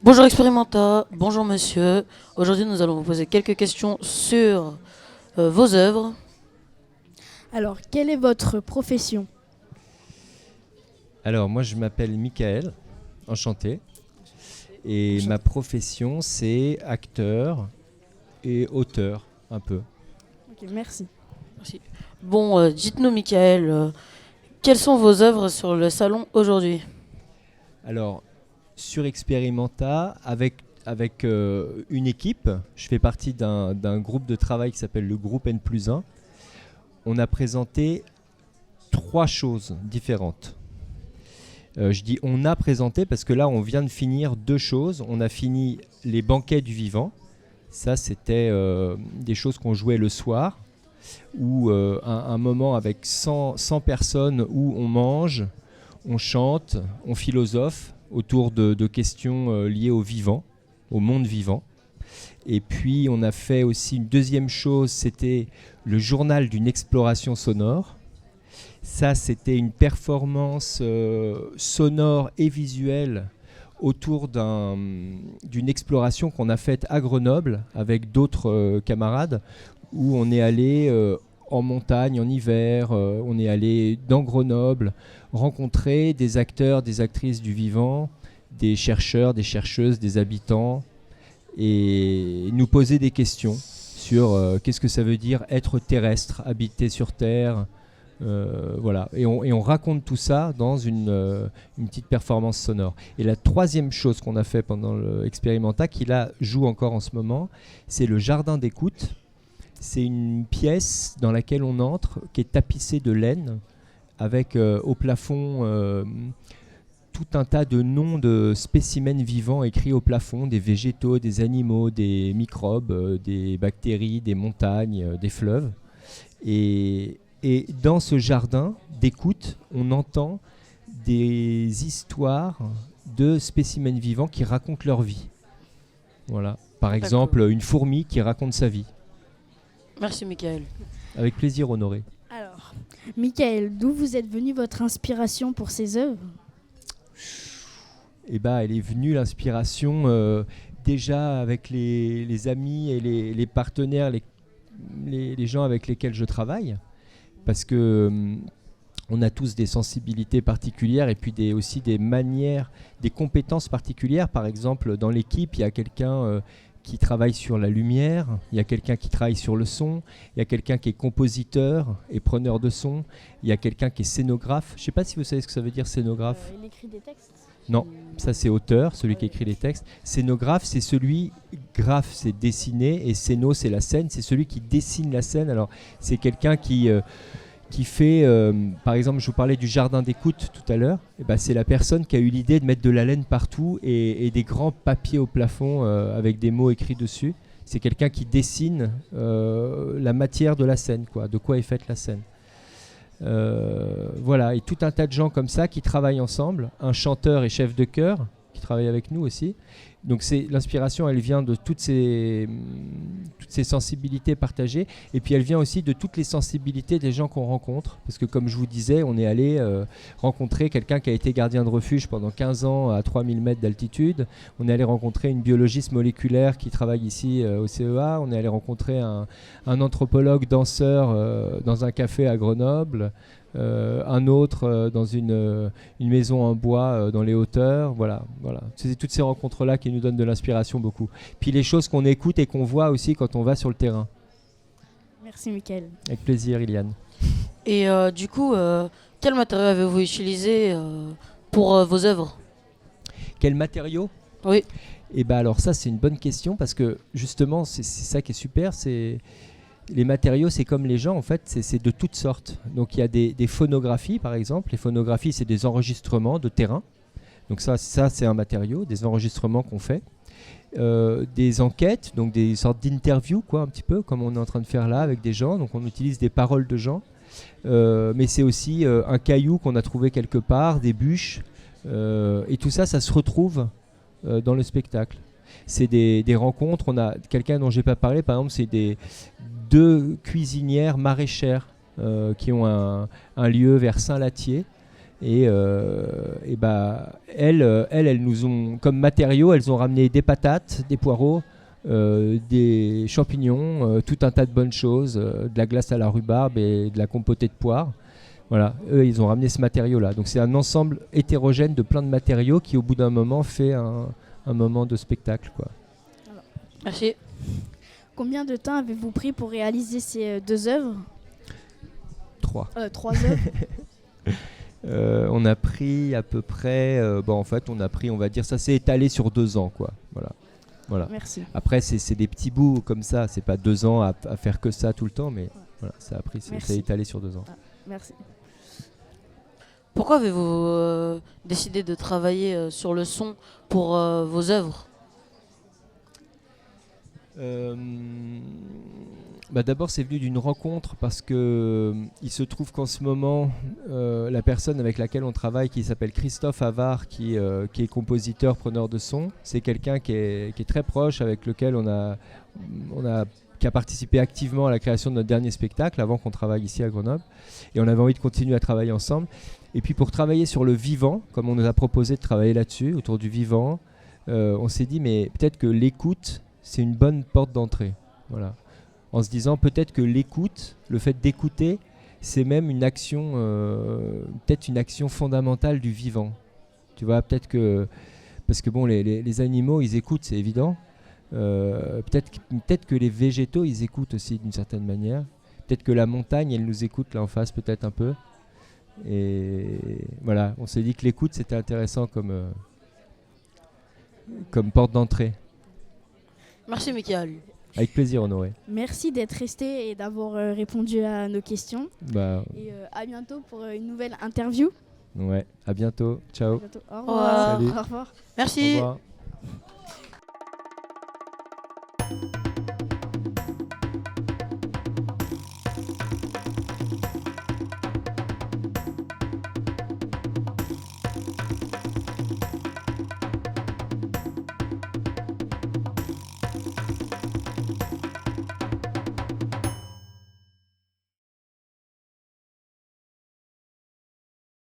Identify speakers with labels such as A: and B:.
A: Bonjour Expérimenta, bonjour monsieur. Aujourd'hui nous allons vous poser quelques questions sur vos œuvres.
B: Alors, quelle est votre profession?
C: Alors, moi, je m'appelle Michael, enchanté. Et ma profession, c'est acteur et auteur, un peu.
B: Ok, merci.
A: Merci. Bon, dites-nous Michael, quelles sont vos œuvres sur le salon aujourd'hui?
C: Alors, sur Experimenta, avec une équipe, je fais partie d'un groupe de travail qui s'appelle le groupe N+1. On a présenté 3 choses différentes. Je dis on a présenté parce que là on vient de finir 2 choses. On a fini les banquets du vivant. Ça c'était des choses qu'on jouait le soir. Ou un moment avec 100 personnes où on mange, on chante, on philosophe autour de questions liées au vivant, au monde vivant. Et puis on a fait aussi une deuxième chose, c'était le journal d'une exploration sonore. Ça, c'était une performance sonore et visuelle autour d'une exploration qu'on a faite à Grenoble avec d'autres camarades, où on est allé en montagne en hiver, on est allé dans Grenoble rencontrer des acteurs, des actrices du vivant, des chercheurs, des chercheuses, des habitants, et nous poser des questions sur qu'est-ce que ça veut dire être terrestre, habiter sur Terre. Voilà. Et on raconte tout ça dans une petite performance sonore. Et la troisième chose qu'on a fait pendant l'Experimenta, qui là joue encore en ce moment, c'est le jardin d'écoute. C'est une pièce dans laquelle on entre, qui est tapissée de laine, avec au plafond tout un tas de noms de spécimens vivants écrits au plafond, des végétaux, des animaux, des microbes, des bactéries, des montagnes, des fleuves. Et dans ce jardin d'écoute, on entend des histoires de spécimens vivants qui racontent leur vie. Voilà. Par exemple, une fourmi qui raconte sa vie.
A: Merci Michael.
C: Avec plaisir, Honoré.
B: Alors, Michael, d'où vous êtes venu votre inspiration pour ces œuvres?
C: Eh ben, elle est venue l'inspiration déjà avec les amis et les partenaires, les gens avec lesquels je travaille. Parce que on a tous des sensibilités particulières et puis aussi des manières, des compétences particulières. Par exemple, dans l'équipe, il y a quelqu'un qui travaille sur la lumière, il y a quelqu'un qui travaille sur le son, il y a quelqu'un qui est compositeur et preneur de son, il y a quelqu'un qui est scénographe. Je ne sais pas si vous savez ce que ça veut dire scénographe.
B: Il écrit des textes?
C: Non, ça c'est auteur, celui qui écrit les textes. Scénographe, c'est celui, graphe c'est dessiner et scéno c'est la scène, c'est celui qui dessine la scène. Alors c'est quelqu'un qui fait, par exemple je vous parlais du jardin d'écoute tout à l'heure, et ben, c'est la personne qui a eu l'idée de mettre de la laine partout et des grands papiers au plafond avec des mots écrits dessus. C'est quelqu'un qui dessine la matière de la scène, quoi, de quoi est faite la scène. Voilà, et tout un tas de gens comme ça qui travaillent ensemble, un chanteur et chef de chœur qui travaille avec nous aussi. Donc l'inspiration, elle vient de toutes ces sensibilités partagées, et puis elle vient aussi de toutes les sensibilités des gens qu'on rencontre, parce que comme je vous disais, on est allé rencontrer quelqu'un qui a été gardien de refuge pendant 15 ans à 3000 mètres d'altitude, on est allé rencontrer une biologiste moléculaire qui travaille ici au CEA, on est allé rencontrer un anthropologue danseur dans un café à Grenoble, un autre dans une maison en bois dans les hauteurs. Voilà. C'est toutes ces rencontres-là qui nous donnent de l'inspiration beaucoup. Puis les choses qu'on écoute et qu'on voit aussi quand on va sur le terrain.
B: Merci Michael.
C: Avec plaisir, Iliane.
A: Et du coup, quel matériau avez-vous utilisé pour vos œuvres?
C: Quels matériaux?
A: Oui.
C: Et ben alors ça c'est une bonne question, parce que justement c'est ça qui est super, c'est les matériaux, c'est comme les gens en fait, c'est de toutes sortes. Donc il y a des phonographies par exemple. Les phonographies, c'est des enregistrements de terrain. Donc ça c'est un matériau, des enregistrements qu'on fait. Des enquêtes, donc des sortes d'interviews, quoi, un petit peu comme on est en train de faire là avec des gens. Donc on utilise des paroles de gens. Mais c'est aussi un caillou qu'on a trouvé quelque part, des bûches. Et tout ça, ça se retrouve dans le spectacle. C'est des rencontres. On a quelqu'un dont j'ai pas parlé, par exemple, c'est 2 cuisinières maraîchères qui ont un lieu vers Saint-Latier Et bah, elles nous ont, comme matériaux, elles ont ramené des patates, des poireaux, des champignons, tout un tas de bonnes choses, de la glace à la rhubarbe et de la compotée de poire. Voilà, eux, ils ont ramené ce matériau-là. Donc c'est un ensemble hétérogène de plein de matériaux qui, au bout d'un moment, fait un moment de spectacle, quoi.
A: Merci.
B: Combien de temps avez-vous pris pour réaliser ces 2 œuvres
C: 3.
B: 3 œuvres.
C: On a pris à peu près, en fait, on va dire, ça s'est étalé sur 2 ans, quoi. Voilà.
B: Merci.
C: Après, c'est des petits bouts comme ça, c'est pas 2 ans à faire que ça tout le temps, mais voilà, ça a pris, c'est étalé sur 2 ans.
B: Merci.
A: Pourquoi avez-vous décidé de travailler sur le son pour vos œuvres?
C: D'abord, c'est venu d'une rencontre parce que il se trouve qu'en ce moment, la personne avec laquelle on travaille, qui s'appelle Christophe Havard, qui est compositeur, preneur de son, c'est quelqu'un qui est très proche, avec lequel qui a participé activement à la création de notre dernier spectacle avant qu'on travaille ici à Grenoble. Et on avait envie de continuer à travailler ensemble. Et puis pour travailler sur le vivant, comme on nous a proposé de travailler là-dessus, autour du vivant, on s'est dit, mais peut-être que l'écoute, c'est une bonne porte d'entrée. Voilà. En se disant peut-être que l'écoute, le fait d'écouter, c'est même une action, peut-être une action fondamentale du vivant. Tu vois, peut-être que, parce que bon, les animaux, ils écoutent, c'est évident. Peut-être que les végétaux, ils écoutent aussi d'une certaine manière. Peut-être que la montagne, elle nous écoute là en face, peut-être un peu. Et voilà, on s'est dit que l'écoute, c'était intéressant comme porte d'entrée.
A: Merci, Michael.
C: Avec plaisir, Honoré.
B: Merci d'être resté et d'avoir répondu à nos questions. Et à bientôt pour une nouvelle interview.
C: Ouais, à bientôt. Ciao.
B: À bientôt. Au revoir.
C: Salut.
B: Au revoir.
A: Merci.
C: Au revoir.